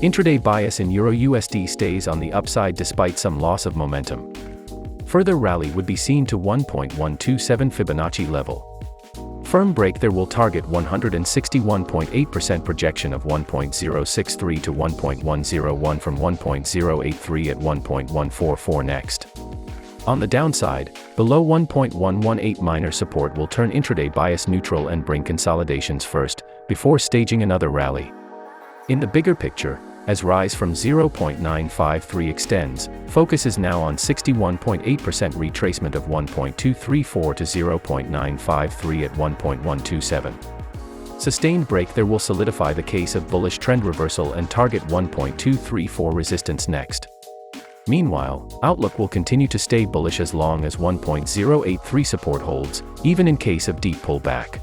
Intraday bias in EURUSD stays on the upside despite some loss of momentum. Further rally would be seen to 1.127 Fibonacci level. Firm break there will target 161.8% projection of 1.063 to 1.101 from 1.083 at 1.144 next. On the downside, below 1.118 minor support will turn intraday bias neutral and bring consolidations first, before staging another rally. In the bigger picture, as rise from 0.953 extends, focus is now on 61.8% retracement of 1.234 to 0.953 at 1.127. Sustained break there will solidify the case of bullish trend reversal and target 1.234 resistance next. Meanwhile, outlook will continue to stay bullish as long as 1.083 support holds, even in case of deep pullback.